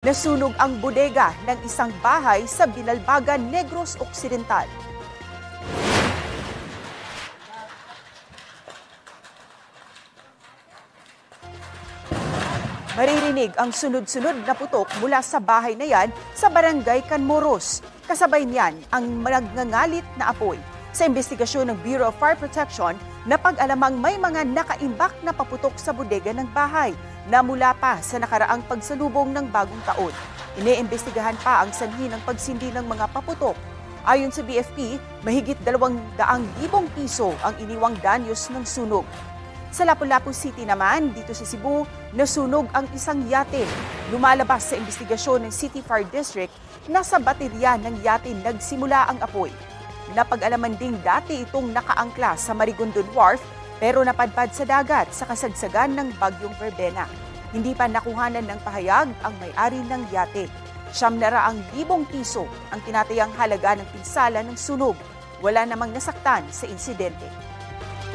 Nasunog ang bodega ng isang bahay sa Binalbagan, Negros Occidental. Maririnig ang sunod-sunod na putok mula sa bahay na yan sa Barangay Canmoros. Kasabay niyan ang nagngangalit na apoy. Sa investigasyon ng Bureau of Fire Protection, napag-alamang may mga nakaimbak na paputok sa bodega ng bahay na mula pa sa nakaraang pagsalubong ng bagong taon. Iniimbestigahan pa ang sanhi ng pagsindi ng mga paputok. Ayon sa BFP, mahigit 200,000 piso ang iniwang danyos ng sunog. Sa Lapu-Lapu City naman, dito sa Cebu, nasunog ang isang yate. Lumalabas sa investigasyon ng City Fire District na sa baterya ng yate nagsimula ang apoy. Napag-alaman ding dati itong nakaangkla sa Marigondon Wharf pero napadpad sa dagat sa kasagsagan ng Bagyong Verbena. Hindi pa nakuhanan ng pahayag ang may-ari ng yate. 700,000 piso ang tinatayang halaga ng pinsala ng sunog. Wala namang nasaktan sa insidente.